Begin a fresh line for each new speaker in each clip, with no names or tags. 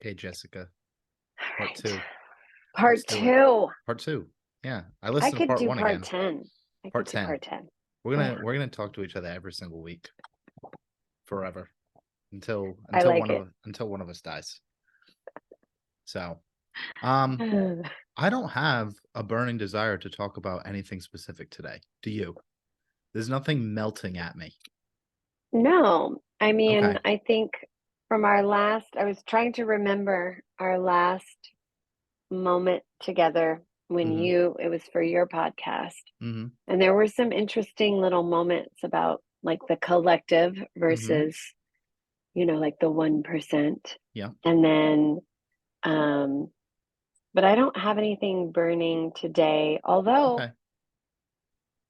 Okay, Jessica.
All
Part
right.
two. Let's
Part
do it.
two.
Part two. Yeah. I
I
listened to
could
part
do
one
part
again.
10. I
Part
could do
10.
part 10.
We're
Ugh,
gonna we're gonna talk to each other every single week forever until
I
until
like
one
it.
of until one of us dies. So um I don't have a burning desire to talk about anything specific today. Do you? There's nothing melting at me.
No, I mean,
Okay.
I think from our last, I was trying to remember our last moment together when
Mm-hmm.
it was for your podcast.
Mm-hmm.
And there were some interesting little moments about like the collective
Mm-hmm.
versus, like the 1%.
Yeah.
And then, um, but I don't have anything burning today, although
Okay.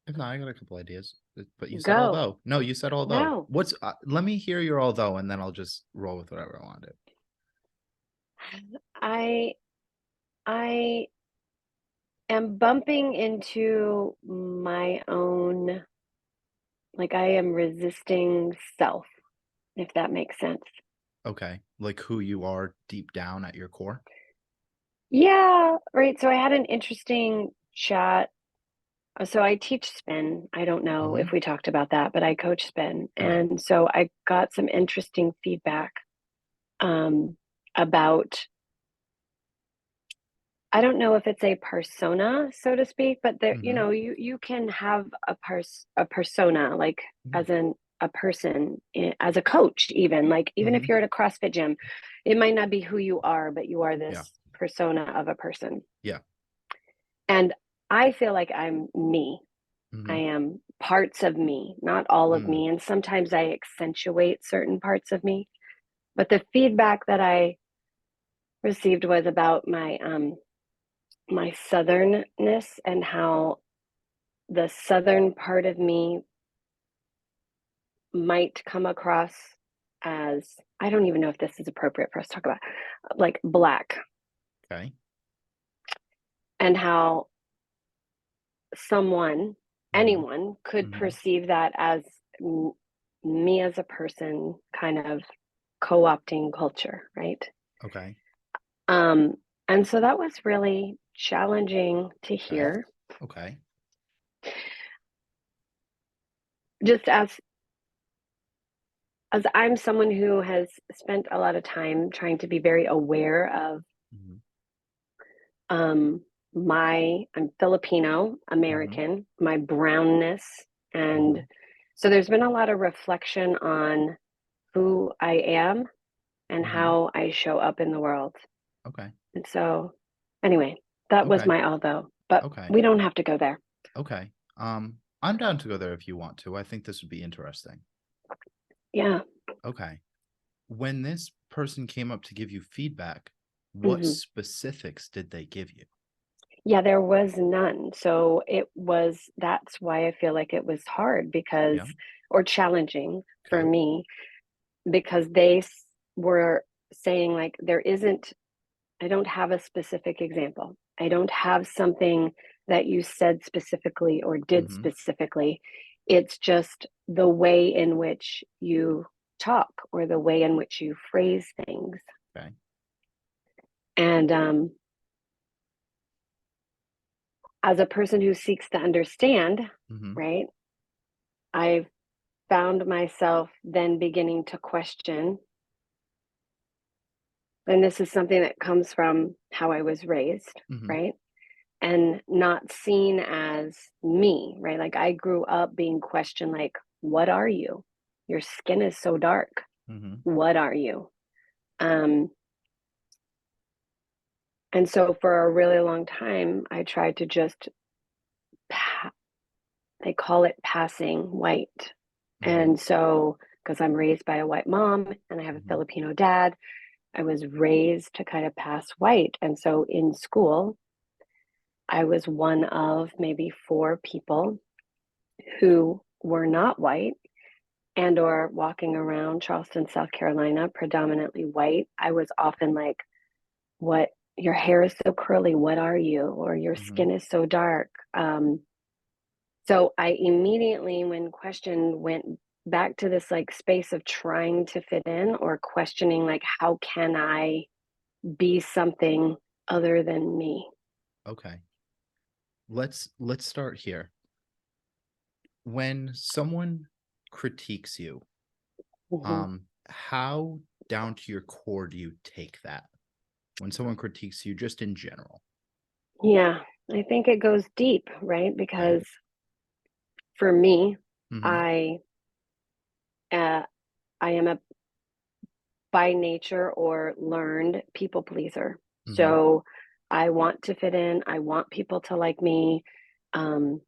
If not, I got a couple ideas. But you said
go.
although. No, you said although.
No,
Let me hear your although, and then I'll just roll with whatever I want to do.
I I am bumping into my own, like I am resisting self, if that makes sense.
Okay. Like who you are deep down at your core.
Yeah, right. So I had an interesting chat. So I teach spin. I don't know
Mm-hmm.
if we talked about that, but I coach spin.
Okay.
And so I got some interesting feedback um, about, I don't know if it's a persona, so to speak, but there,
Mm-hmm.
you can have a persona, like as a person, as a coach, even like even
Mm-hmm.
if you're at a CrossFit gym, it might not be who you are, but you are
Yeah.
this persona of a person.
Yeah.
And I feel like I'm me. I
Mm-hmm.
am parts of me, not all of
Mm.
me. And sometimes I accentuate certain parts of me. But the feedback that I received was about my southernness and how the southern part of me might come across as, I don't even know if this is appropriate for us to talk about, like black,
Okay.
and how
Mm-hmm.
anyone could
Mm-hmm.
perceive that as me as a person kind of co-opting culture, right?
Okay.
Um, and so that was really challenging to
Okay.
hear,
Okay.
just as I'm someone who has spent a lot of time trying to be very aware of
Mm-hmm.
um I'm Filipino
Mm-hmm.
American, my brownness,
Mm-hmm.
and so there's been a lot of reflection on who I am and
Mm-hmm.
how I show up in the world.
Okay.
And so anyway, that was
Okay.
my although, but
Okay.
we don't have to go there.
Okay. I'm down to go there if you want to. I think this would be interesting.
Yeah.
Okay. When this person came up to give you feedback, what
Hmm.
specifics did they give you?
Yeah, there was none. So that's why I feel like it was hard
Yeah.
or challenging for
Okay.
me, because they were saying, like, I don't have a specific example. I don't have something that you said specifically or did
Mm-hmm.
specifically. It's just the way in which you talk or the way in which you phrase things.
Okay.
And as a person who seeks to understand,
Mm-hmm.
right, I've found myself then beginning to question. And this is something that comes from how I was raised,
Mm-hmm.
right? And not seen as me, right? Like I grew up being questioned, like, what are you? Your skin is so dark.
Mm-hmm.
What are you? Um, and so for a really long time, I tried to just, they call it passing white.
Mm-hmm.
And so, because I'm raised by a white mom and I have a
Mm-hmm.
Filipino dad, I was raised to kind of pass white. And so in school, I was one of maybe four people who were not white and or walking around Charleston, South Carolina, predominantly white. I was often like, what, your hair is so curly, what are you? Or your
Mm-hmm.
skin is so dark. So I immediately, when questioned, went back to this like space of trying to fit in or questioning, like, how can I be something other than me.
Okay. Let's start here. When someone critiques you,
Mm-hmm.
how down to your core do you take that? When someone critiques you just in general.
Yeah, I think it goes deep, right?
Okay.
Because for me,
Mm-hmm.
I uh, I am a by nature or learned people pleaser.
Mm-hmm.
So I want to fit in. I want people to like me. Um,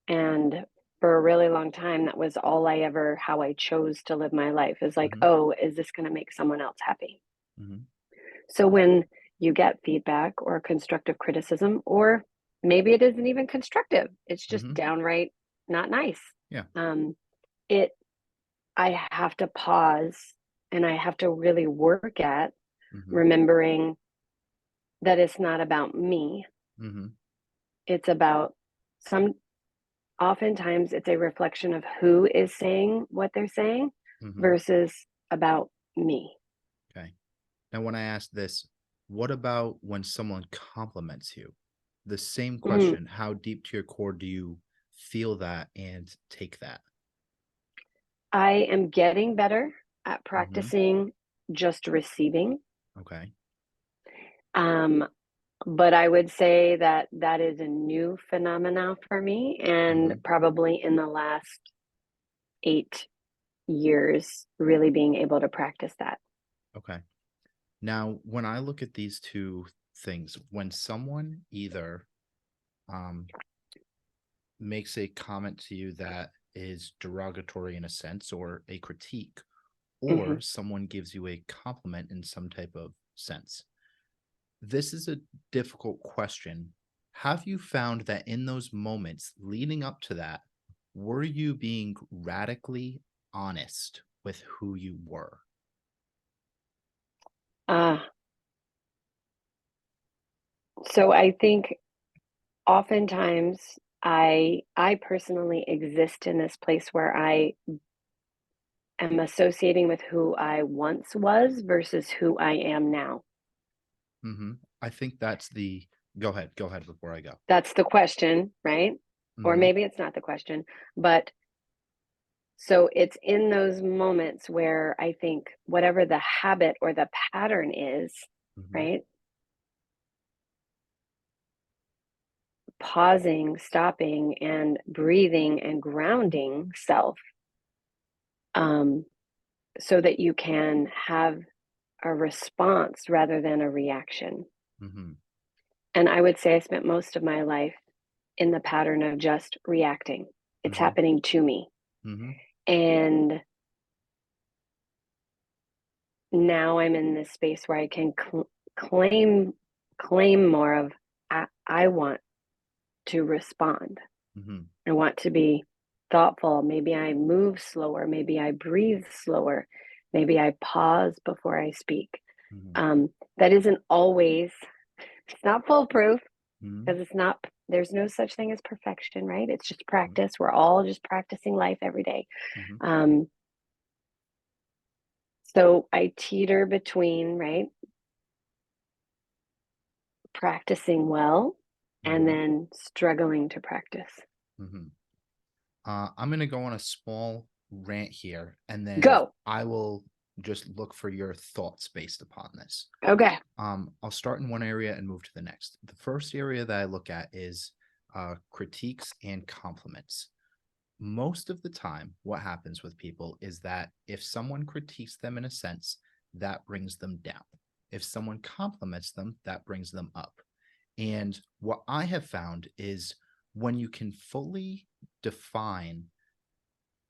and for a really long time, that was all how I chose to live my life is like,
Mm-hmm.
oh, is this going to make someone else happy?
Mm-hmm.
So when you get feedback or constructive criticism, or maybe it isn't even constructive, it's just
Mm-hmm.
downright not nice.
Yeah.
Um, it, I have to pause and I have to really work at
Mm-hmm.
remembering that it's not about me.
Mm-hmm.
It's about some, oftentimes it's a reflection of who is saying what they're saying
Mm-hmm.
versus about me.
Okay. Now, when I ask this, what about when someone compliments you? The same
Mm.
question. How deep to your core do you feel that and take that?
I am getting better at
Mm-hmm.
practicing just receiving.
Okay.
Um, but I would say that that is a new phenomenon for me, and
Mm-hmm.
probably in the last 8 years, really being able to practice that.
Okay. Now, when I look at these two things, when someone either um, makes a comment to you that is derogatory in a sense or a critique,
Mm-hmm.
or someone gives you a compliment in some type of sense, this is a difficult question. Have you found that in those moments leading up to that, were you being radically honest with who you were?
Uh, so I think oftentimes I personally exist in this place where I am associating with who I once was versus who I am now.
Mm-hmm. I think that's the go ahead. Go ahead before I go.
That's the question, right? Or
Mm-hmm.
maybe it's not the question, but so it's in those moments where I think whatever the habit or the pattern is,
Mm-hmm.
right? Pausing, stopping, and breathing and grounding self, um, so that you can have a response rather than a reaction.
Mm-hmm.
And I would say I spent most of my life in the pattern of just reacting. It's
Mm-hmm.
happening to me.
Mm-hmm.
And now I'm in this space where I can claim claim more of I want to respond.
Mm-hmm.
I want to be thoughtful. Maybe I move slower. Maybe I breathe slower. Maybe I pause before I speak.
Mm-hmm.
That isn't always, it's not foolproof
Mm-hmm.
because it's not, there's no such thing as perfection, right? It's just practice. We're all just practicing life every day.
Mm-hmm.
Um, so I teeter between, right, practicing well and
Mm-hmm.
then struggling to practice.
Mm-hmm. I'm going to go on a small rant here, and then
Go.
I will just look for your thoughts based upon this.
Okay.
I'll start in one area and move to the next. The first area that I look at is critiques and compliments. Most of the time, what happens with people is that if someone critiques them in a sense, that brings them down. If someone compliments them, that brings them up. And what I have found is when you can fully define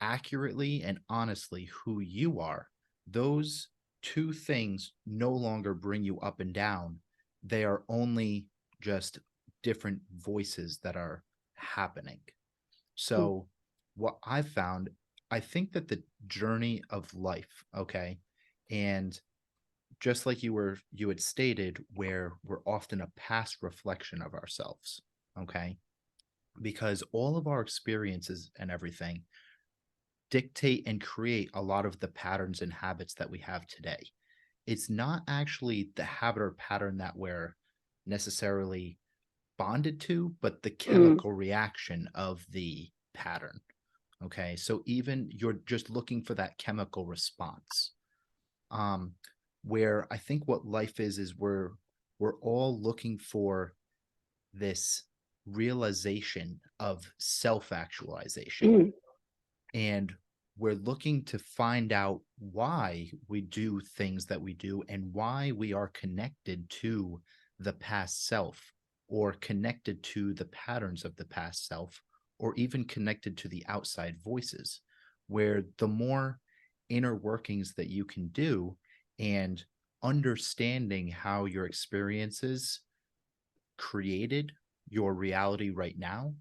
accurately and honestly who you are, those two things no longer bring you up and down. They are only just different voices that are happening. So, what I've found, I think that the journey of life, okay, and just like you had stated, where we're often a past reflection of ourselves, okay, because all of our experiences and everything dictate and create a lot of the patterns and habits that we have today. it's not actually the habit or pattern that we're necessarily bonded to, but the chemical reaction of the pattern. Okay. So even you're just looking for that chemical response. Where I think what life is we're all looking for this realization of self-actualization. And we're looking to find out why we do things that we do and why we are connected to the past self, or connected to the patterns of the past self, or even connected to the outside voices, where the more inner workings that you can do and understanding how your experiences created your reality right now,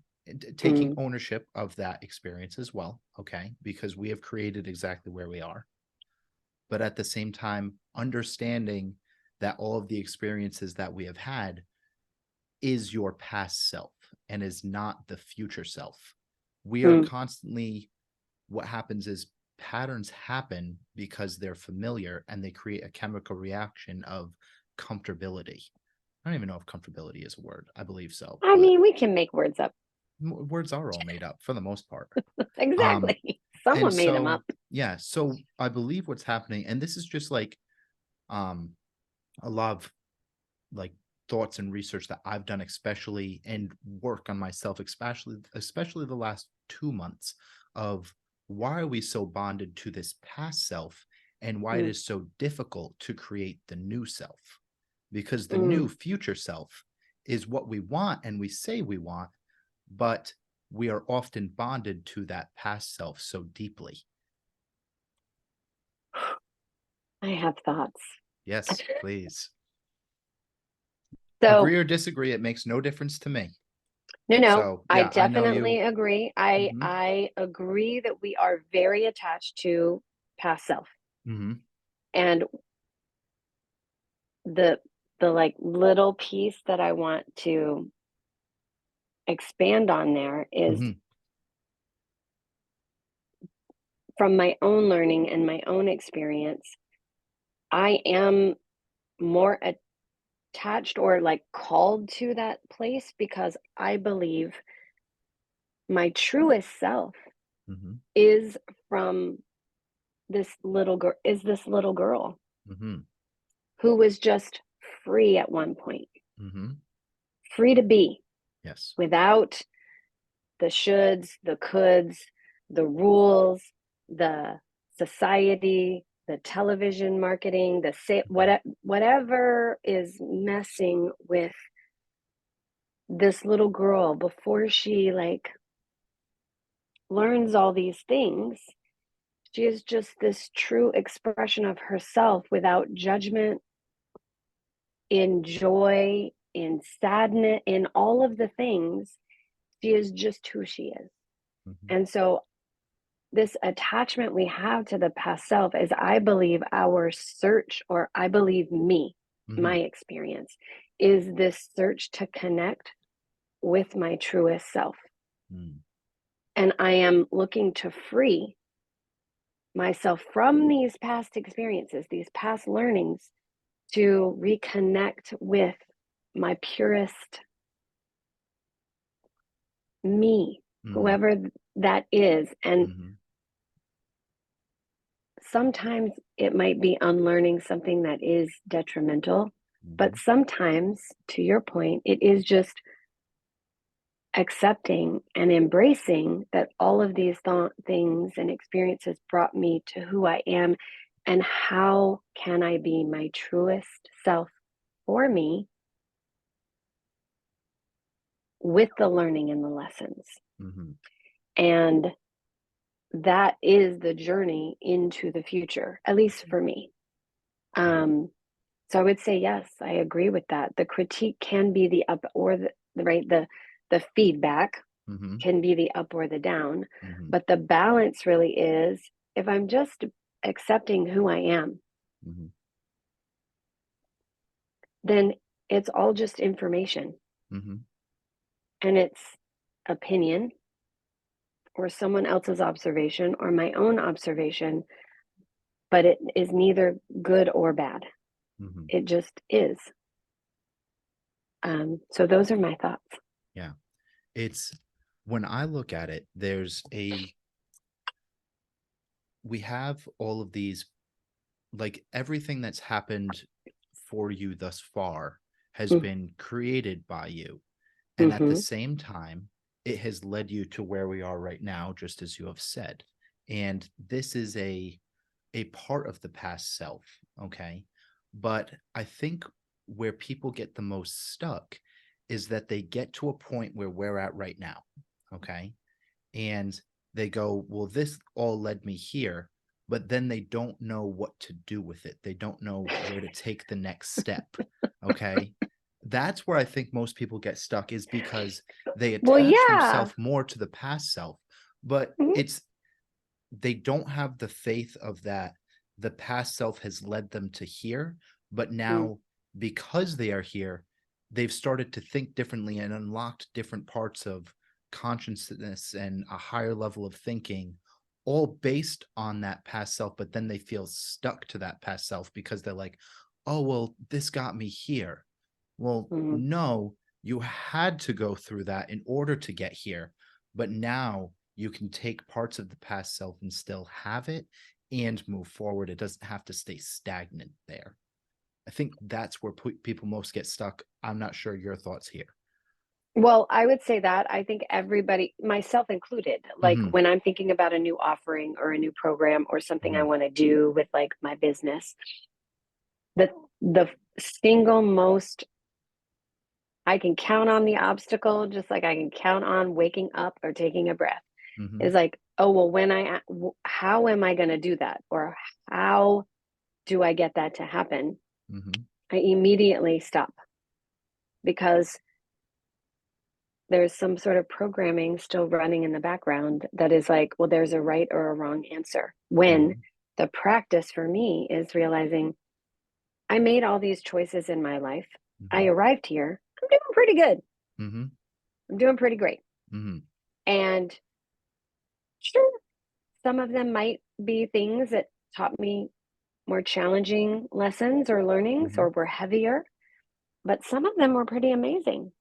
taking ownership of that experience as well, okay, because we have created exactly where we are, but at the same time understanding that all of the experiences that we have had is your past self and is not the future self. We are constantly, what happens is patterns happen because they're familiar and they create a chemical reaction of comfortability. I don't even know if comfortability is a word. I believe so.
I mean, we can make words up.
Words are all made up for the most part.
Exactly. Someone made them up.
Yeah. So I believe what's happening, and this is just like a lot of like thoughts and research that I've done, especially, and work on myself, especially the last 2 months, of why are we so bonded to this past self and why it is so difficult to create the new self, because the new future self is what we want and we say we want, but we are often bonded to that past self so deeply.
I have thoughts.
Yes, please.
So,
agree or disagree, it makes no difference to me.
No,
So, yeah,
I definitely agree.
Mhm.
I agree that we are very attached to past self. And the like little piece that I want to expand on there is from my own learning and my own experience, I am more attached or like called to that place because I believe my truest self is from this little girl who was just free at one point, free to be,
yes,
without the shoulds, the coulds, the rules, the society, the television marketing, whatever is messing with this little girl before she like learns all these things. She is just this true expression of herself without judgment, in joy, in sadness, in all of the things. She is just who she is. And so this attachment we have to the past self is, I believe, our search, or I believe my experience is this search to connect with my truest self. And I am looking to free myself from these past experiences, these past learnings, to reconnect with my purest me, whoever that is. And sometimes it might be unlearning something that is detrimental, but sometimes, to your point, it is just accepting and embracing that all of these things and experiences brought me to who I am, and how can I be my truest self for me with the learning and the lessons. And that is the journey into the future, at least for me. So I would say, yes, I agree with that. The critique can be the up or the right, the feedback can be the up or the down, but the balance really is, if I'm just accepting who I am, then it's all just information. And it's opinion or someone else's observation or my own observation. but it is neither good or bad.
Mm-hmm.
It just is. So those are my thoughts.
Yeah. It's when I look at it, we have all of these, like everything that's happened for you thus far has been created by you. And at the same time, it has led you to where we are right now, just as you have said. And this is a part of the past self. Okay. But I think where people get the most stuck is that they get to a point where we're at right now. Okay. And they go, well, this all led me here, but then they don't know what to do with it. They don't know where to take the next step. Okay. That's where I think most people get stuck, is because they attach themselves more to the past self, but they don't have the faith of that the past self has led them to here, but now because they are here, they've started to think differently and unlocked different parts of consciousness and a higher level of thinking, all based on that past self. But then they feel stuck to that past self because they're like, oh, well, this got me here. Well, no, you had to go through that in order to get here. But now you can take parts of the past self and still have it and move forward. It doesn't have to stay stagnant there. I think that's where people most get stuck. I'm not sure your thoughts here.
Well, I would say that I think everybody, myself included, like when I'm thinking about a new offering or a new program or something I want to do with like my business, the single most I can count on the obstacle, just like I can count on waking up or taking a breath, is like, oh, well, how am I going to do that? Or how do I get that to happen? I immediately stop, because there's some sort of programming still running in the background that is like, well, there's a right or a wrong answer. When the practice for me is realizing I made all these choices in my life. I arrived here. I'm doing pretty good. I'm doing pretty great. And sure, some of them might be things that taught me more challenging lessons or learnings or were heavier, but some of them were pretty amazing.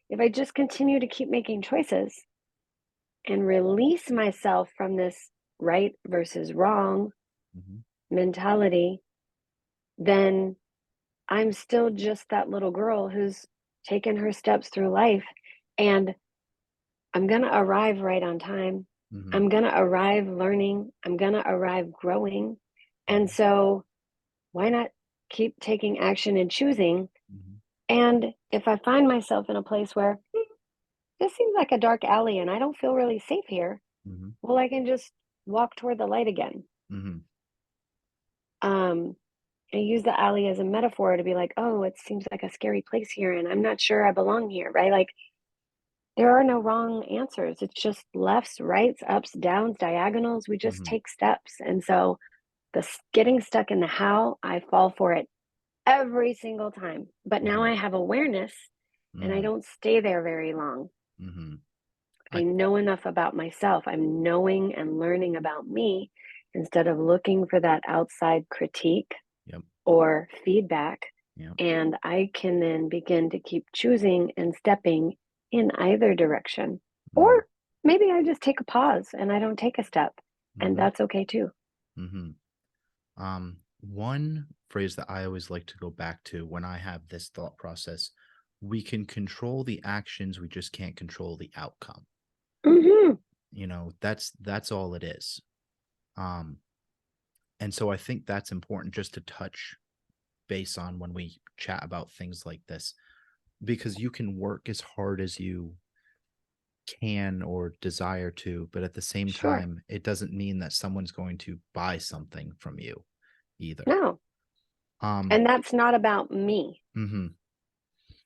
If I just continue to keep making choices and release myself from this right versus wrong mentality, then I'm still just that little girl who's taken her steps through life, and I'm going to arrive right on time. I'm going to arrive learning. I'm going to arrive growing. And so why not keep taking action and choosing? And if I find myself in a place where this seems like a dark alley and I don't feel really safe here, well, I can just walk toward the light again. I use the alley as a metaphor to be like, oh, it seems like a scary place here and I'm not sure I belong here, right? Like, there are no wrong answers. It's just lefts, rights, ups, downs, diagonals. We just take steps. And so getting stuck in the how, I fall for it every single time. But now I have awareness and I don't stay there very long. I know enough about myself. I'm knowing and learning about me instead of looking for that outside critique or feedback. And I can then begin to keep choosing and stepping in either direction. Or maybe I just take a pause and I don't take a step, and that's okay too.
One phrase that I always like to go back to when I have this thought process: we can control the actions, we just can't control the outcome. You know, that's all it is. And so I think that's important just to touch base on when we chat about things like this, because you can work as hard as you can or desire to, but at the same time, it doesn't mean that someone's going to buy something from you either.
No. And that's not about me.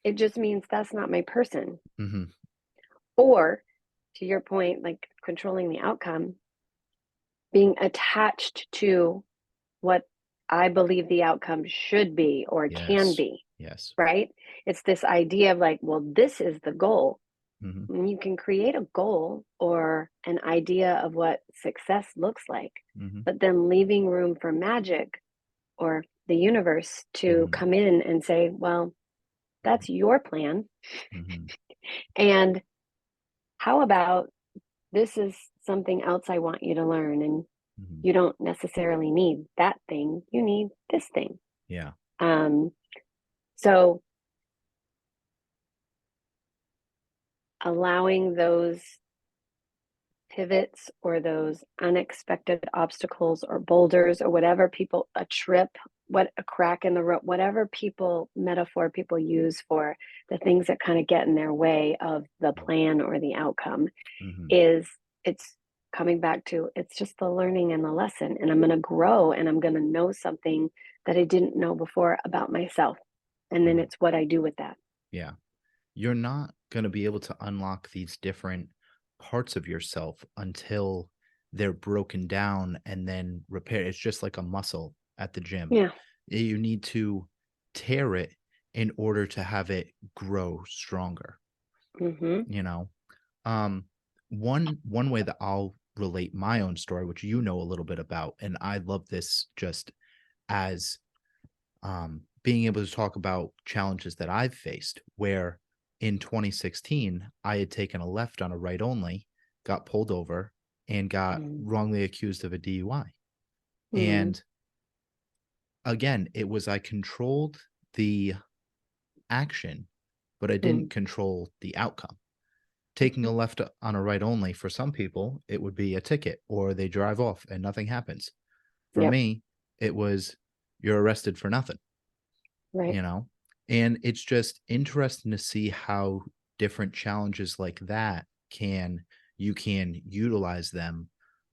It just means that's not my person. Or, to your point, like controlling the outcome, being attached to what I believe the outcome should be or can be. Right? It's this idea of like, well, this is the goal.
Mm-hmm.
And you can create a goal or an idea of what success looks like,
Mm-hmm.
but then leaving room for magic or the universe to
Mm-hmm.
come in and say, well, that's your plan.
Mm-hmm.
And how about this is something else I want you to learn? And
Mm-hmm.
you don't necessarily need that thing, you need this thing.
Yeah.
Um, so allowing those pivots or those unexpected obstacles or boulders or whatever people, a trip, what a crack in the road, whatever people metaphor people use for the things that kind of get in their way of the plan or the outcome
Mm-hmm.
is it's coming back to it's just the learning and the lesson, and I'm going to grow and I'm going to know something that I didn't know before about myself, and then
Mm-hmm.
it's what I do with that.
Yeah. You're not going to be able to unlock these different parts of yourself until they're broken down and then repaired. It's just like a muscle at the gym.
Yeah.
You need to tear it in order to have it grow stronger,
Mm-hmm.
you know. Um one way that I'll relate my own story, which you know a little bit about, and I love this just as being able to talk about challenges that I've faced, where in 2016, I had taken a left on a right only, got pulled over, and got wrongly accused of a DUI.
Mm-hmm.
And again, it was I controlled the action, but I didn't control the outcome. Taking
Mm-hmm.
a left on a right only, for some people, it would be a ticket or they drive off and nothing happens. For
Yep.
me, it was you're arrested for nothing.
Right.
you know and it's just interesting to see how different challenges like that can utilize them,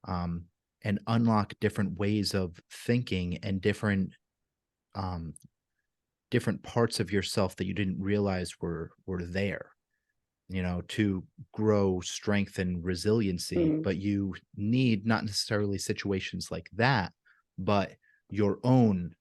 um, and unlock different ways of thinking and um, different parts of yourself that you didn't realize were there, to grow strength and resiliency.
Mm-hmm.
But you need not necessarily situations like that, but your own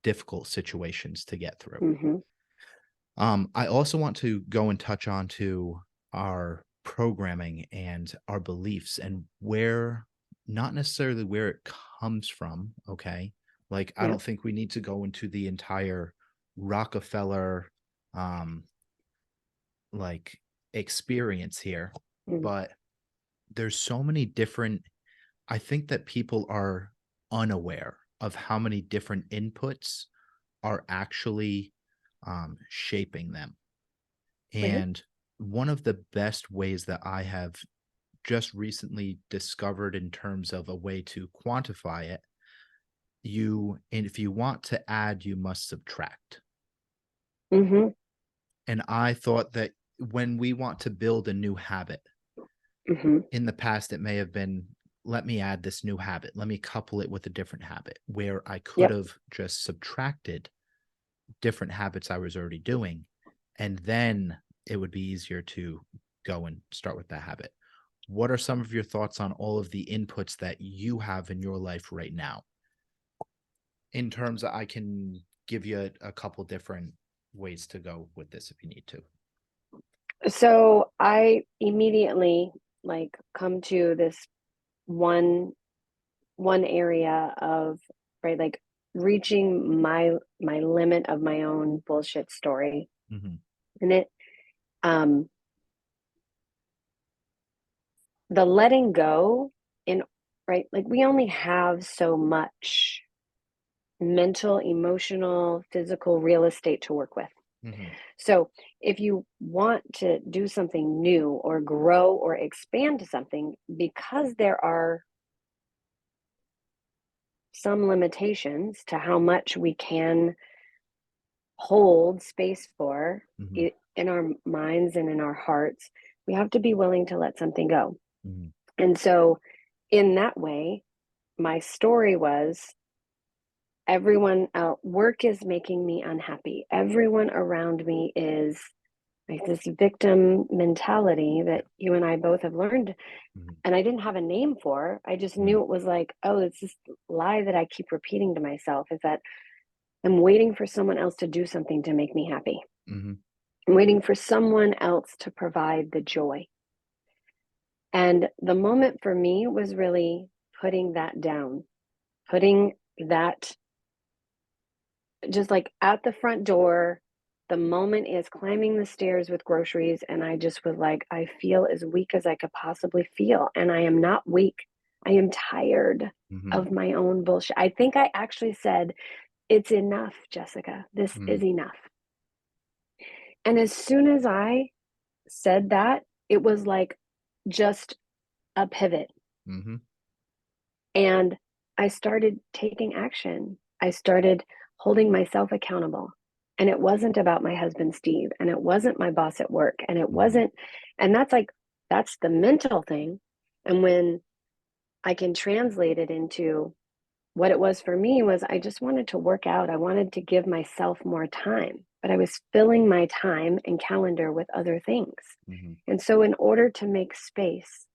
difficult situations to get through.
Mm-hmm.
I also want to go and touch on to our programming and our beliefs and where, not necessarily where it comes from. Okay. Like, I
Yep.
don't think we need to go into the entire Rockefeller, um, like experience here,
Mm-hmm.
but there's so many different, I think that people are unaware of how many different inputs are actually shaping them.
Right.
And one of the best ways that I have just recently discovered in terms of a way to quantify it, and if you want to add, you must subtract.
Mm-hmm.
And I thought that when we want to build a new habit,
Mm-hmm.
in the past, it may have been, let me add this new habit, let me couple it with a different habit, where I could
Yep.
have just subtracted different habits I was already doing, and then it would be easier to go and start with that habit. What are some of your thoughts on all of the inputs that you have in your life right now? In terms of, I can give you a couple different ways to go with this if you need to.
So I immediately like come to this one area of, right, like reaching my limit of my own bullshit story.
Mm-hmm.
And it um the letting go in, right, like we only have so much mental, emotional, physical real estate to work with.
Mm-hmm.
So if you want to do something new or grow or expand something, because there are some limitations to how much we can hold space for
Mm-hmm.
it in our minds and in our hearts, we have to be willing to let something go.
Mm-hmm.
And so, in that way, my story was everyone out, work is making me unhappy. Everyone around me is like this victim mentality
Yeah.
that you and I both have learned.
Mm-hmm.
And I didn't have a name for. I just
Mm-hmm.
knew it was like, oh, it's this lie that I keep repeating to myself is that I'm waiting for someone else to do something to make me happy.
Mm-hmm.
I'm waiting for someone else to provide the joy. And the moment for me was really putting that down, putting that just like at the front door. The moment is climbing the stairs with groceries. And I just was like, I feel as weak as I could possibly feel. And I am not weak. I am tired of my own bullshit. I think I actually said, it's enough, Jessica. This is enough. And as soon as I said that, it was like just a pivot. And I started taking action. I started holding myself accountable. And it wasn't about my husband, Steve, and it wasn't my boss at work. And it wasn't, and that's the mental thing. And when I can translate it into what it was for me was I just wanted to work out. I wanted to give myself more time, but I was filling my time and calendar with other things. And so in order to make space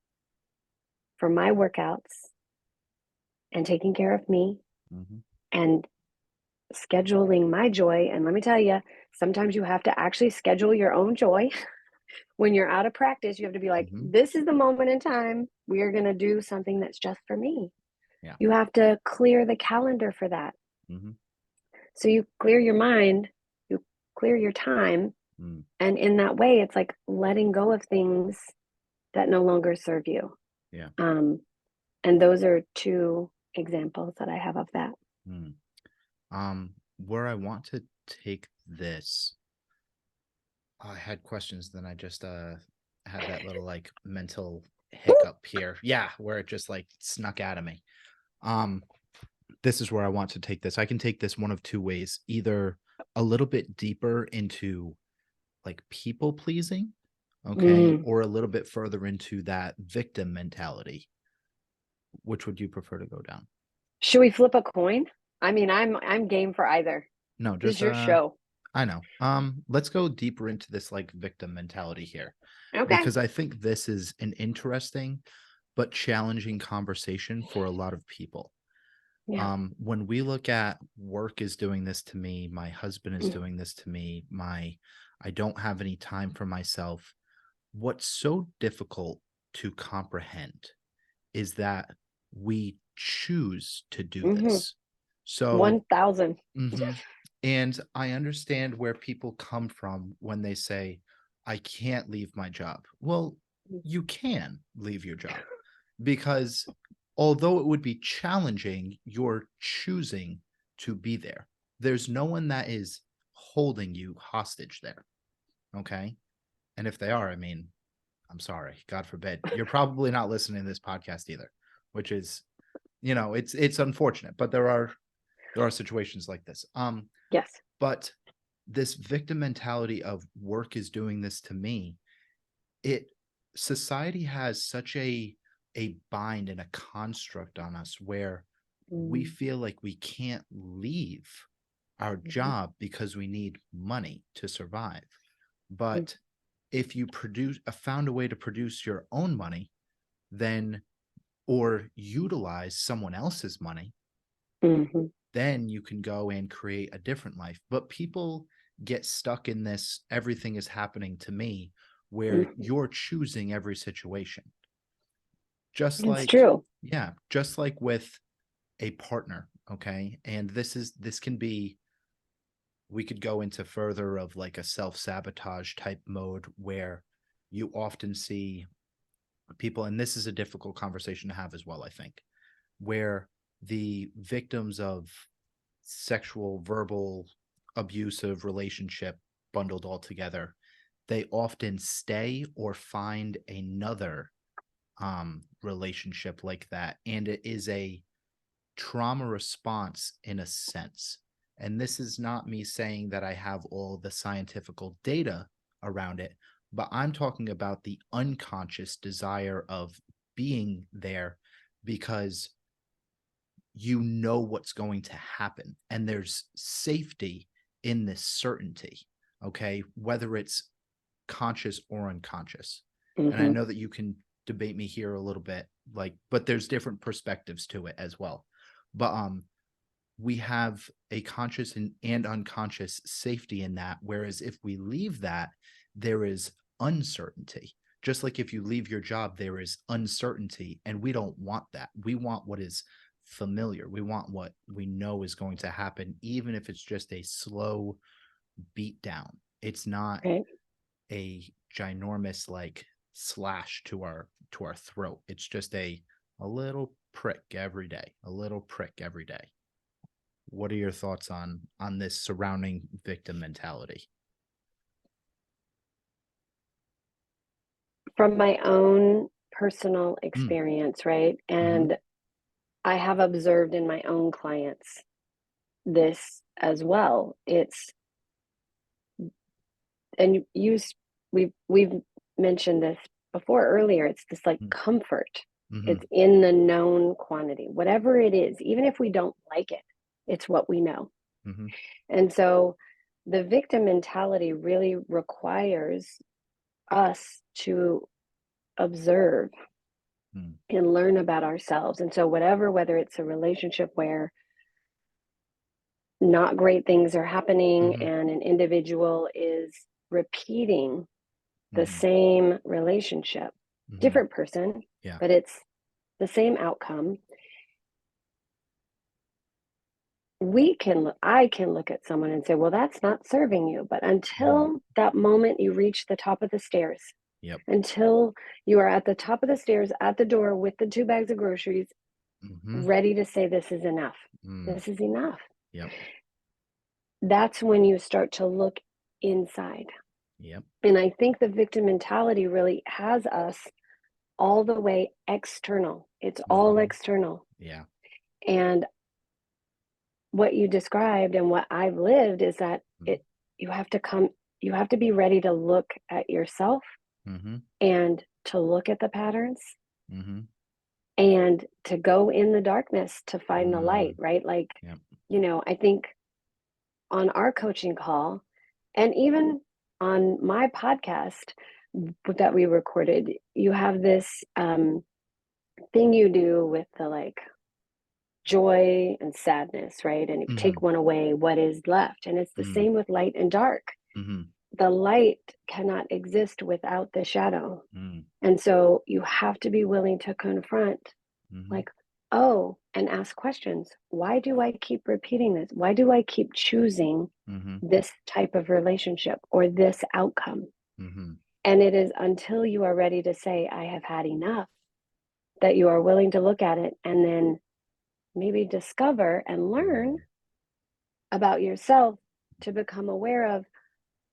for my workouts and taking care of me and scheduling my joy. And let me tell you, sometimes you have to actually schedule your own joy. When you're out of practice, you have to be like, this is the moment in time we are going to do something that's just for me.
Yeah.
You have to clear the calendar for that. So you clear your mind, you clear your time. And in that way, it's like letting go of things that no longer serve you.
Yeah.
And those are two examples that I have of that.
Where I want to take this, I had questions, then I just had that little like mental hiccup here. Yeah, where it just like snuck out of me. This is where I want to take this. I can take this one of two ways, either a little bit deeper into like people pleasing, okay, or a little bit further into that victim mentality. Which would you prefer to go down?
Should we flip a coin? I mean, I'm game for either.
No, just
this is your show.
I know. Let's go deeper into this like victim mentality here.
Okay.
Because I think this is an interesting but challenging conversation for a lot of people.
Yeah.
When we look at work is doing this to me, my husband is doing this to me, I don't have any time for myself. What's so difficult to comprehend is that we choose to do this. So
1,000.
And I understand where people come from when they say, I can't leave my job. Well, you can leave your job because although it would be challenging, you're choosing to be there. There's no one that is holding you hostage there. Okay. And if they are, I mean, I'm sorry, God forbid. You're probably not listening to this podcast either, which is, it's unfortunate, but there are situations like this.
Yes.
But this victim mentality of work is doing this to me, society has such a bind and a construct on us where we feel like we can't leave our job because we need money to survive. But if you found a way to produce your own money, then, or utilize someone else's money, then you can go and create a different life. But people get stuck in this, everything is happening to me, where you're choosing every situation. Just like,
it's true.
Yeah, just like with a partner. Okay. And this can be, we could go into further of like a self-sabotage type mode where you often see people, and this is a difficult conversation to have as well, I think, where the victims of sexual, verbal, abusive relationship bundled all together, they often stay or find another relationship like that. And it is a trauma response in a sense. And this is not me saying that I have all the scientific data around it, but I'm talking about the unconscious desire of being there because you know what's going to happen and there's safety in this certainty, okay, whether it's conscious or unconscious. And I know that you can debate me here a little bit, like, but there's different perspectives to it as well. But we have a conscious and unconscious safety in that. Whereas if we leave that, there is uncertainty. Just like if you leave your job, there is uncertainty, and we don't want that. We want what is familiar. We want what we know is going to happen, even if it's just a slow beat down. It's not
Right.
a ginormous like slash to our throat. It's just a little prick every day, a little prick every day. What are your thoughts on this surrounding victim mentality?
From my own personal experience, right? And I have observed in my own clients this as well. It's, and we've mentioned this before earlier, it's this like comfort. It's in the known quantity, whatever it is, even if we don't like it, it's what we know. And so the victim mentality really requires us to observe and learn about ourselves. And so whether it's a relationship where not great things are happening and an individual is repeating the same relationship, different person, but it's the same outcome. I can look at someone and say, well, that's not serving you. But until that moment you reach the top of the stairs, until you are at the top of the stairs at the door with the 2 bags of groceries, ready to say, this is enough. This is enough. That's when you start to look inside. And I think the victim mentality really has us all the way external. It's all external. And what you described and what I've lived is that you have to be ready to look at yourself and to look at the patterns and to go in the darkness to find the light, right? Like, I think on our coaching call and even on my podcast that we recorded, you have this thing you do with the like joy and sadness, right? And if you take one away, what is left? And it's the same with light and dark. The light cannot exist without the shadow. And so you have to be willing to confront, like, oh, and ask questions. Why do I keep repeating this? Why do I keep choosing this type of relationship or this outcome? And it is until you are ready to say, I have had enough, that you are willing to look at it and then maybe discover and learn about yourself to become aware of,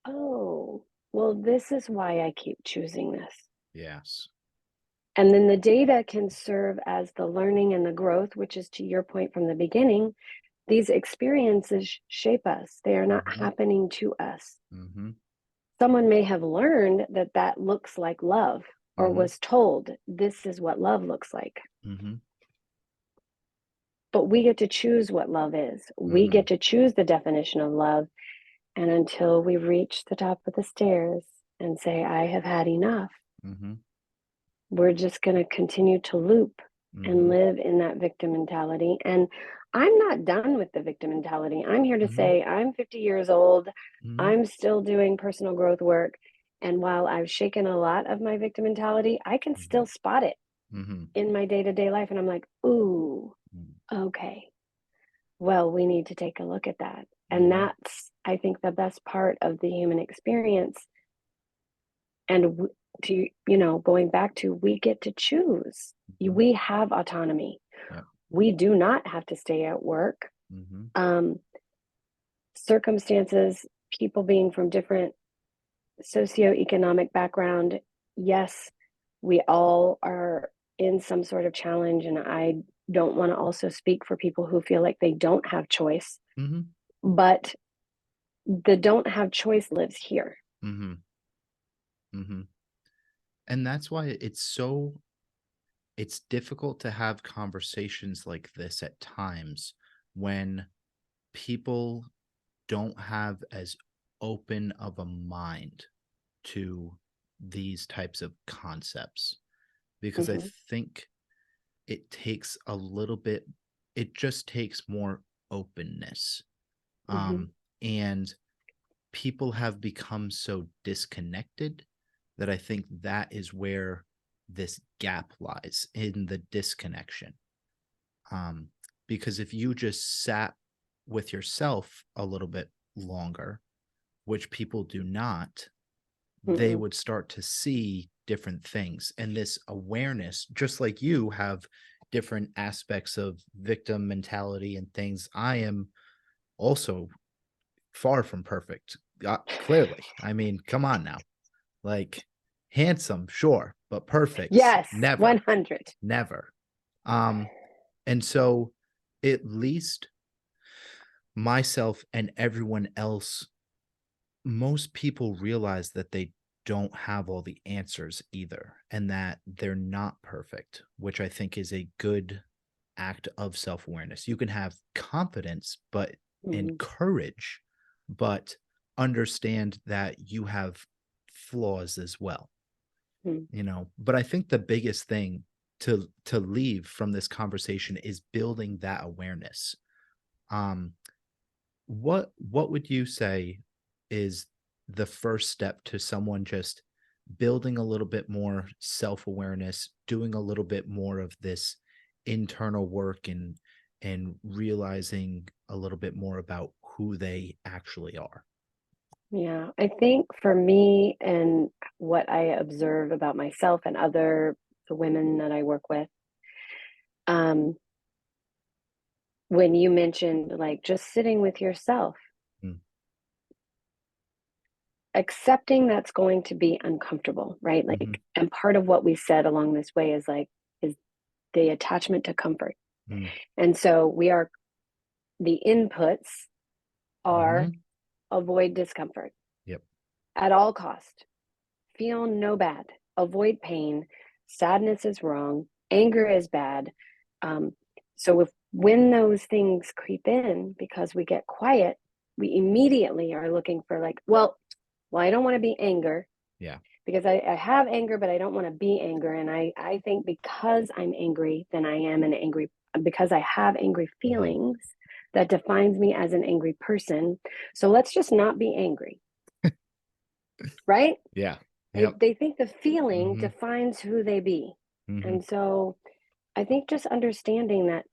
oh, well, this is why I keep choosing this.
Yes.
And then the data can serve as the learning and the growth, which is to your point from the beginning. These experiences shape us. They are not happening to us. Someone may have learned that that looks like love or was told this is what love looks like. But we get to choose what love is. We get to choose the definition of love. And until we reach the top of the stairs and say, I have had enough, we're just going to continue to loop and live in that victim mentality. And I'm not done with the victim mentality. I'm here to say I'm 50 years old. I'm still doing personal growth work. And while I've shaken a lot of my victim mentality, I can still spot it in my day-to-day life. And I'm like, ooh, okay, well, we need to take a look at that. And that's, I think, the best part of the human experience. And going back to, we get to choose. We have autonomy. We do not have to stay at work. Circumstances, people being from different socioeconomic background, yes, we all are in some sort of challenge. And I don't want to also speak for people who feel like they don't have choice, but the don't have choice lives here.
And that's why it's difficult to have conversations like this at times when people don't have as open of a mind to these types of concepts, because I think it takes a little bit, it just takes more openness.
Mm-hmm.
And people have become so disconnected that I think that is where this gap lies, in the disconnection. Because if you just sat with yourself a little bit longer, which people do not, they
Mm-mm.
would start to see different things. And this awareness, just like you have different aspects of victim mentality and things, I am also far from perfect. Clearly. I mean, come on now. Like, handsome, sure, but perfect,
Yes,
never,
100.
never. And so at least myself and everyone else, most people realize that they don't have all the answers either, and that they're not perfect, which I think is a good act of self-awareness. You can have confidence but and
Mm-hmm.
courage, but understand that you have flaws as well, you know. But I think the biggest thing to leave from this conversation is building that awareness. um what would you say is the first step to someone just building a little bit more self-awareness, doing a little bit more of this internal work, and realizing a little bit more about who they actually are?
Yeah, I think for me and what I observe about myself and the women that I work with, um, when you mentioned like just sitting with yourself,
Mm,
accepting that's going to be uncomfortable, right?
mm-hmm,
Like, and part of what we said along this way is the attachment to comfort.
mm,
And so the inputs
mm-hmm.
are avoid discomfort
Yep.
at all cost, feel no bad, avoid pain, sadness is wrong, anger is bad. Um, so if when those things creep in because we get quiet, we immediately are looking for like, well, I don't want to be anger
Yeah.
because I have anger, but I don't want to be anger. And I think because I'm angry, then I am an angry, because I have angry
Mm-hmm.
feelings that defines me as an angry person. So let's just not be angry, right?
Yeah.
They,
Yep.
they think the feeling
Mm-hmm.
defines who they be.
Mm-hmm.
And so I think just understanding that,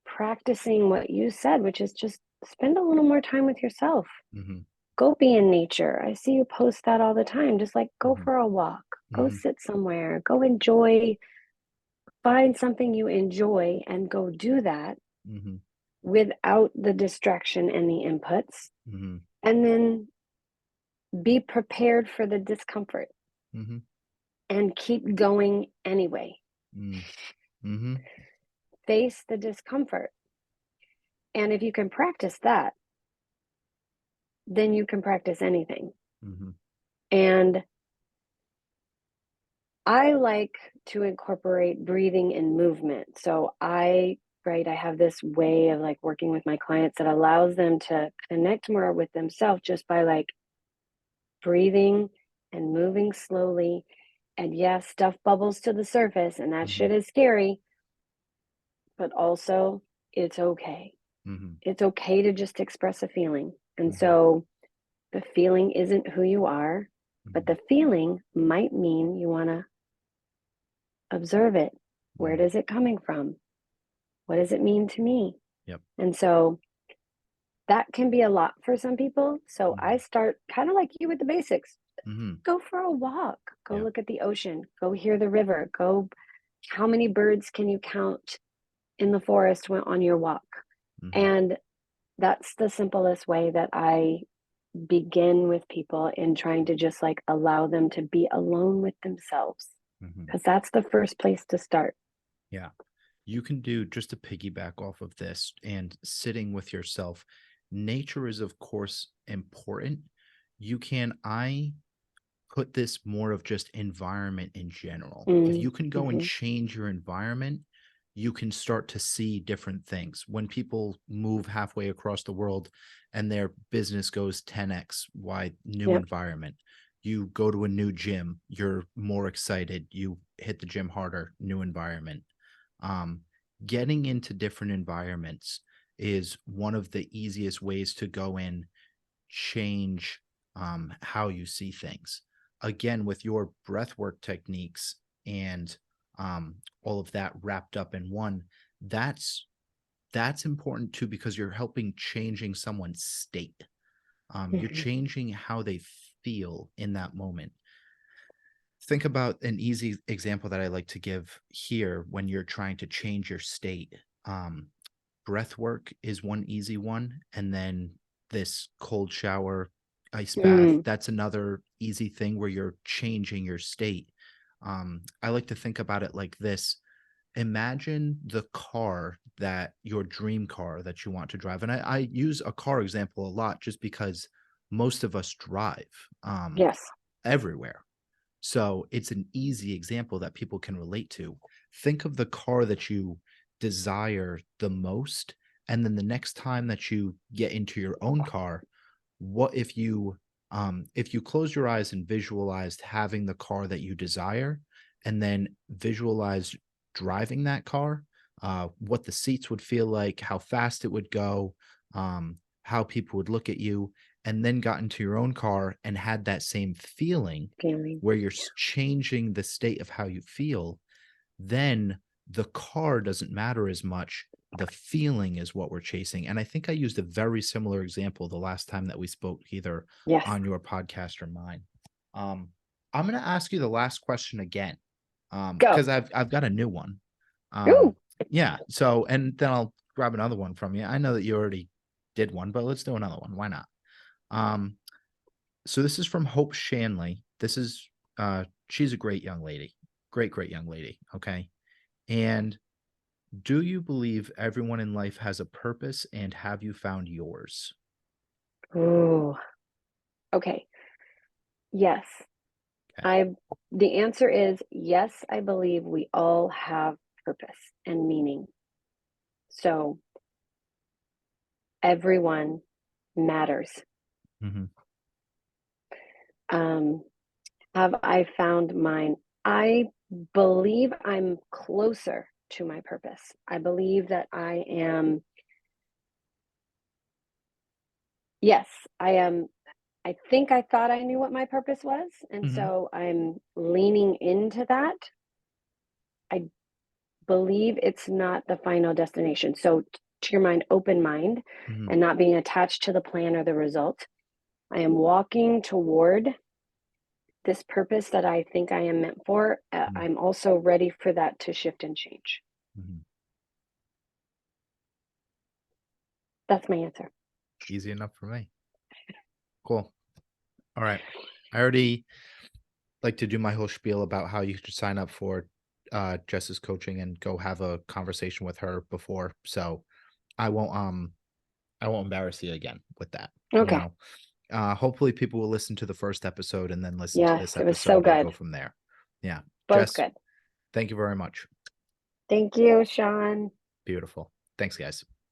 practicing what you said, which is just spend a little more time with yourself.
Mm-hmm.
Go be in nature. I see you post that all the time. Just like go
Mm-hmm.
for a walk, go
Mm-hmm.
sit somewhere, go enjoy, find something you enjoy and go do that
Mm-hmm.
without the distraction and the inputs.
Mm-hmm.
And then be prepared for the discomfort
Mm-hmm.
and keep going anyway.
Mm-hmm.
Face the discomfort. And if you can practice that, then you can practice anything.
Mm-hmm.
And I like to incorporate breathing and movement. So right, I have this way of like working with my clients that allows them to connect more with themselves just by like breathing and moving slowly. And yes, stuff bubbles to the surface, and that
Mm-hmm.
shit is scary, but also it's okay.
Mm-hmm.
It's okay to just express a feeling. And
Mm-hmm.
so the feeling isn't who you are, but
Mm-hmm.
the feeling might mean you want to observe it. Where
Mm-hmm.
does it coming from? What does it mean to me?
Yep.
And so that can be a lot for some people. So
Mm-hmm.
I start kind of like you with the basics.
Mm-hmm.
Go for a walk, go
Yep.
look at the ocean, go hear the river, go. How many birds can you count in the forest on your walk?
Mm-hmm.
And that's the simplest way that I begin with people, in trying to just like allow them to be alone with themselves,
Mm-hmm.
because that's the first place to start.
Yeah. You can do, just to piggyback off of this and sitting with yourself. Nature is, of course, important. I put this more of just environment in general. If you can go and
Mm-hmm.
change your environment, you can start to see different things. When people move halfway across the world and their business goes 10x, why? New
Yep.
environment. You go to a new gym, you're more excited, you hit the gym harder, new environment. um, Getting into different environments is one of the easiest ways to go in, change how you see things. Again, with your breathwork techniques and all of that wrapped up in one, that's important too, because you're helping changing someone's state. You're changing how they feel in that moment. Think about an easy example that I like to give here when you're trying to change your state. Breath work is one easy one. And then this cold shower, ice bath, that's another easy thing where you're changing your state. I like to think about it like this. Imagine the car, that your dream car that you want to drive. And I use a car example a lot just because most of us drive
Yes.
everywhere. So it's an easy example that people can relate to. Think of the car that you desire the most. And then the next time that you get into your own car, what if you close your eyes and visualized having the car that you desire, and then visualize driving that car, what the seats would feel like, how fast it would go, how people would look at you, and then got into your own car and had that same feeling where you're changing the state of how you feel, then the car doesn't matter as much. The feeling is what we're chasing. And I think I used a very similar example the last time that we spoke, either on your podcast or mine. I'm going to ask you the last question again, because I've got a new one. Yeah. So, and then I'll grab another one from you. I know that you already did one, but let's do another one. Why not? So this is from Hope Shanley. This is, she's a great young lady, great young lady. Okay. And do you believe everyone in life has a purpose, and have you found yours?
Oh, okay. Yes. The answer is yes, I believe we all have purpose and meaning. So everyone matters. Have I found mine? I believe I'm closer to my purpose. I believe that I am. Yes, I am. I think I thought I knew what my purpose was. And so I'm leaning into that. I believe it's not the final destination. So to your mind, open mind, and not being attached to the plan or the result. I am walking toward this purpose that I think I am meant for. I'm also ready for that to shift and change. That's my answer.
Easy enough for me. Cool. All right. I already like to do my whole spiel about how you should sign up for Jess's coaching and go have a conversation with her before. So I won't embarrass you again with that.
Okay.
You know? Hopefully people will listen to the first episode and then listen to this episode.
It was so good.
And go from there. Yeah.
Both
Jess,
good.
thank you very much.
Thank you, Shawn.
Beautiful. Thanks, guys.